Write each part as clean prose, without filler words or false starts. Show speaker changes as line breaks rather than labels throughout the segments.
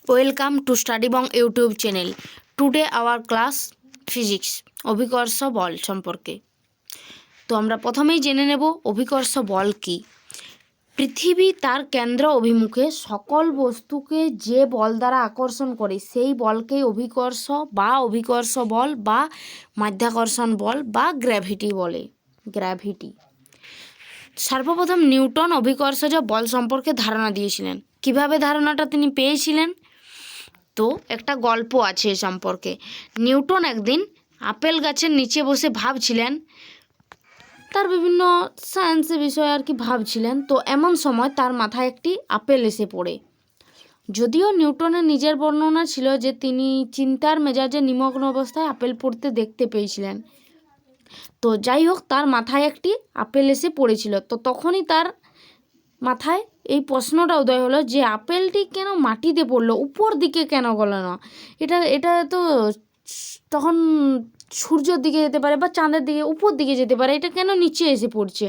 Welcome to StudyBong YouTube channel. Today our class physics অভিকর্ষ বল সম্পর্কে। তো আমরা প্রথমেই জেনে নেব অভিকর্ষ বল কি। পৃথিবী তার কেন্দ্র অভিমুখে সকল বস্তুকে যে বল দ্বারা আকর্ষণ করে সেই বলকেই অভিকর্ষ বা অভিকর্ষ বল বা মাধ্যাকর্ষণ বল বা গ্র্যাভিটি বলে। গ্র্যাভিটি সর্বপ্রথম নিউটন অভিকর্ষজ বল সম্পর্কে ধারণা দিয়েছিলেন। কিভাবে ধারণাটা তিনি পেয়েছিলেন? তো একটা গল্প আছে এ সম্পর্কে। নিউটন একদিন আপেল গাছের নিচে বসে ভাবছিলেন, তার বিভিন্ন সায়েন্সের বিষয়ে আর কি ভাবছিলেন। তো এমন সময় তার মাথায় একটি আপেল এসে পড়ে। যদিও নিউটনের নিজের বর্ণনা ছিল যে তিনি চিন্তার মেজাজে নিমগ্ন অবস্থায় আপেল পড়তে দেখতে পেয়েছিলেন। তো যাই হোক, তার মাথায় একটি আপেল এসে পড়েছিল। তো তখনই তার মাথায় এই প্রশ্নটা উদয় হলো যে আপেলটি কেন মাটিতে পড়লো, উপর দিকে কেন গেল না? এটা তো তখন সূর্যের দিকে যেতে পারে বা চাঁদের দিকে, উপর দিকে যেতে পারে, এটা কেন নিচে এসে পড়ছে?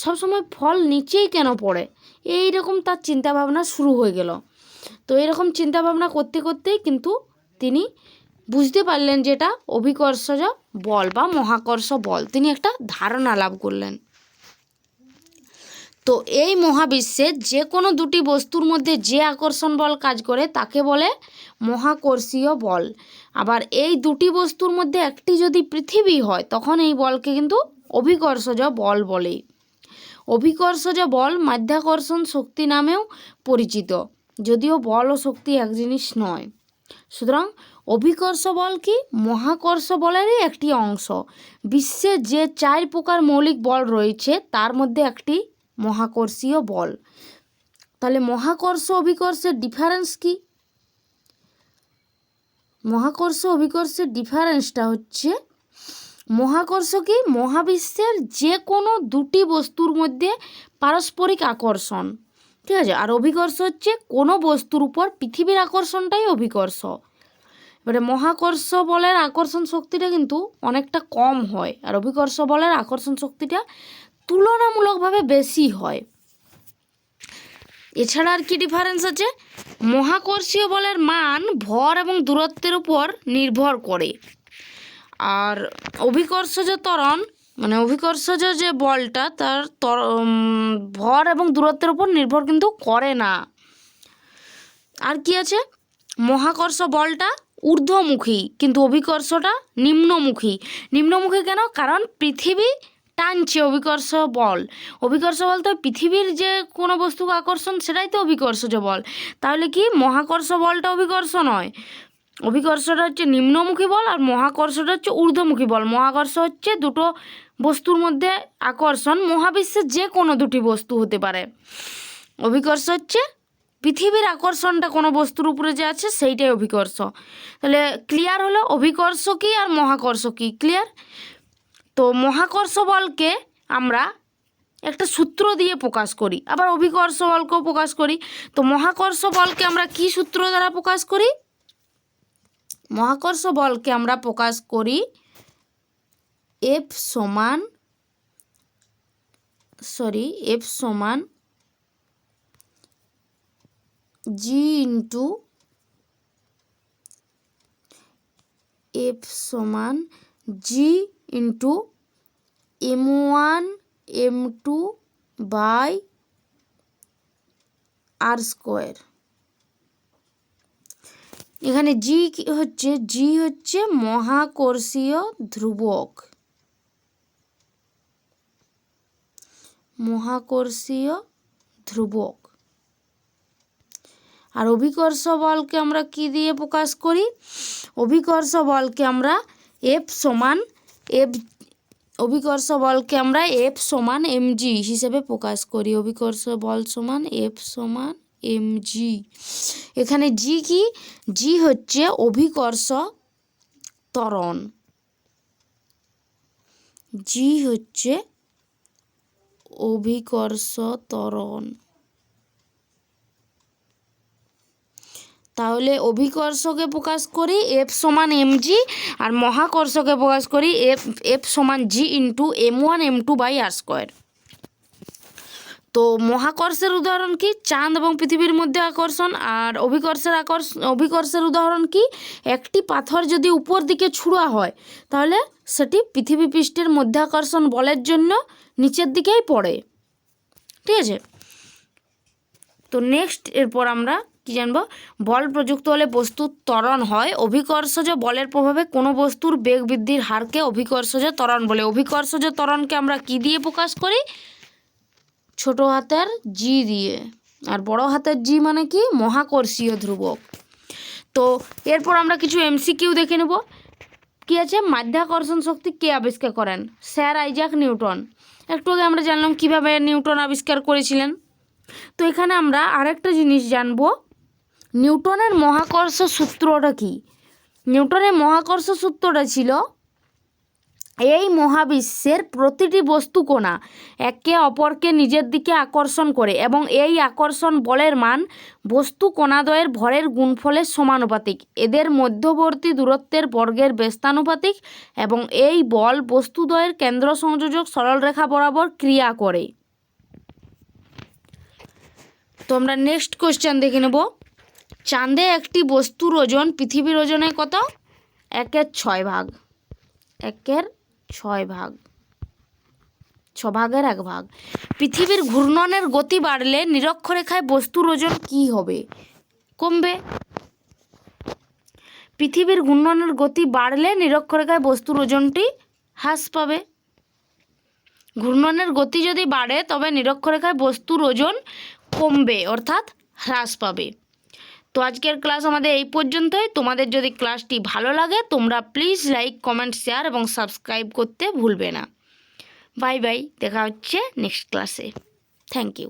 সবসময় ফল নিচেই কেন পড়ে? এইরকম তার চিন্তাভাবনা শুরু হয়ে গেল। তো এরকম চিন্তাভাবনা করতে করতেই কিন্তু তিনি বুঝতে পারলেন যে এটা অভিকর্ষজ বল বা মহাকর্ষ বল। তিনি একটা ধারণা লাভ করলেন। তো এই মহাবিশ্বে যে কোনো দুটি বস্তুর মধ্যে যে আকর্ষণ বল কাজ করে তাকে বলে মহাকর্ষীয় বল। আবার এই দুটি বস্তুর মধ্যে একটি যদি পৃথিবী হয় তখন এই বলকে কিন্তু অভিকর্ষজ বল বলে। অভিকর্ষজ বল মাধ্যাকর্ষণ শক্তি নামেও পরিচিত, যদিও বল ও শক্তি এক জিনিস নয়। সুতরাং অভিকর্ষ বল কি? মহাকর্ষ বলেরই একটি অংশ। বিশ্বে যে 4 প্রকার মৌলিক বল রয়েছে তার মধ্যে একটি মহাকর্ষীয় বল। তাহলে মহাকর্ষ অভিকর্ষের ডিফারেন্স কি? মহাকর্ষ অভিকর্ষের ডিফারেন্সটা হচ্ছে, মহাকর্ষ কি? মহাবিশ্বের যে কোনো দুটি বস্তুর মধ্যে পারস্পরিক আকর্ষণ, ঠিক আছে। আর অভিকর্ষ হচ্ছে কোনো বস্তুর উপর পৃথিবীর আকর্ষণটাই অভিকর্ষ। এবারে মহাকর্ষ বলের আকর্ষণ শক্তিটা কিন্তু অনেকটা কম হয়, আর অভিকর্ষ বলের আকর্ষণ শক্তিটা তুলনামূলকভাবে বেশি হয়। এছাড়া আর কি ডিফারেন্স আছে? মহাকর্ষীয় বলের মান ভর এবং দূরত্বের উপর নির্ভর করে, আর অভিকর্ষজ ত্বরণ মানে অভিকর্ষজ যে বলটা তার ভর এবং দূরত্বের উপর নির্ভর কিন্তু করে না। আর কি আছে? মহাকর্ষ বলটা ঊর্ধ্বমুখী কিন্তু অভিকর্ষটা নিম্নমুখী। নিম্নমুখী কেন? কারণ পৃথিবী টানছে অভিকর্ষ বল। অভিকর্ষ বল তো পৃথিবীর যে কোনো বস্তুকে আকর্ষণ, সেটাই তো অভিকর্ষজ বল। তাহলে কি মহাকর্ষ বলটা অভিকর্ষ নয়? অভিকর্ষটা হচ্ছে নিম্নমুখী বল আর মহাকর্ষটা হচ্ছে ঊর্ধ্বমুখী বল। মহাকর্ষ হচ্ছে দুটো বস্তুর মধ্যে আকর্ষণ, মহাবিশ্বের যে কোনো দুটি বস্তু হতে পারে। অভিকর্ষ হচ্ছে পৃথিবীর আকর্ষণটা কোনো বস্তুর উপরে যে আছে সেইটাই অভিকর্ষ। তাহলে ক্লিয়ার হলো অভিকর্ষ কী আর মহাকর্ষ কী? ক্লিয়ার? তো মহাকর্ষ বলকে আমরা একটা সূত্র দিয়ে প্রকাশ করি, আবার অভিকর্ষ বলকেও প্রকাশ করি। তো মহাকর্ষ বলকে আমরা কি সূত্র দ্বারা প্রকাশ করি? মহাকর্ষ বলকে আমরা প্রকাশ করি এফ সমান G into m1 m2 by R square. এখানে জি হচ্ছে মহাকর্ষীয় ধ্রুবক। আর অভিকর্ষ বলকে আমরা কি দিয়ে প্রকাশ করি? অভিকর্ষ বলকে আমরা এফ সমান mg হিসেবে প্রকাশ করি। অভিকর্ষ বল সমান এফ সমান mg। এখানে জি কি? জি হচ্ছে অভিকর্ষ ত্বরণ। তাহলে অভিকর্ষকে প্রকাশ করি এফ সমান mg আর মহাকর্ষকে প্রকাশ করি এফ সমান G into m1 m2 by R square. তো মহাকর্ষের উদাহরণ কি? চাঁদ এবং পৃথিবীর মধ্যে আকর্ষণ। আর অভিকর্ষের উদাহরণ কি? একটি পাথর যদি উপর দিকে ছুঁড়া হয় তাহলে সেটি পৃথিবী পৃষ্ঠের মধ্যাকর্ষণ বলের জন্য নিচের দিকেই পড়ে। ঠিক আছে, তো নেক্সট এরপর আমরা কি জানবো? বল প্রযুক্ত হলে বস্তুর ত্বরণ হয়। অভিকর্ষজ বলের প্রভাবে কোনো বস্তুর বেগ বৃদ্ধির হারকে অভিকর্ষজ ত্বরণ বলে। অভিকর্ষজ ত্বরণকে আমরা কি দিয়ে প্রকাশ করি? ছোট হাতের জি দিয়ে। আর বড় হাতের জি মানে কি? মহাকর্ষীয় ধ্রুবক। তো এরপর আমরা কিছু এমসিকিউ দেখে নেব। কি আছে? মাধ্যাকর্ষণ শক্তি কে আবিষ্কার করেন? Sir Isaac Newton. একটু আগে আমরা জানলাম কিভাবে নিউটন আবিষ্কার করেছিলেন। তো এখানে আমরা আরেকটা জিনিস জানবো, নিউটনের মহাকর্ষ সূত্রটা কি? নিউটনের মহাকর্ষ সূত্রটা ছিল, এই মহাবিশ্বের প্রতিটি বস্তু কণা একে অপরকে নিজের দিকে আকর্ষণ করে এবং এই আকর্ষণ বলের মান বস্তু কণাদ্বয়ের ভরের গুণফলের সমানুপাতিক। এদের মধ্যবর্তী দূরত্বের বর্গের ব্যস্তানুপাতিক এবং এই বল বস্তুদ্বয়ের কেন্দ্র সংযোজক সরলরেখা বরাবর ক্রিয়া করে। তো আমরা নেক্সট কোশ্চেন দেখে নেব। চাঁদে একটি বস্তুর ওজন পৃথিবীর ওজনে কত? 1/6 ভাগ। 1/6 ভাগ, 6 ভাগের 1 ভাগ। পৃথিবীর ঘূর্ণনের গতি বাড়লে নিরক্ষরেখায় বস্তুর ওজন কি হবে? কমবে। পৃথিবীর ঘূর্ণনের গতি বাড়লে নিরক্ষরেখায় বস্তুর ওজনটি হ্রাস পাবে। ঘূর্ণনের গতি যদি বাড়ে তবে নিরক্ষরেখায় বস্তুর ওজন কমবে, অর্থাৎ হ্রাস পাবে। তো আজকের ক্লাস আমাদের এই পর্যন্তই। তোমাদের যদি ক্লাসটি ভালো লাগে তোমরা প্লিজ লাইক, কমেন্ট, শেয়ার এবং সাবস্ক্রাইব করতে ভুলবে না। বাই বাই, দেখা হচ্ছে নেক্সট ক্লাসে। Thank you.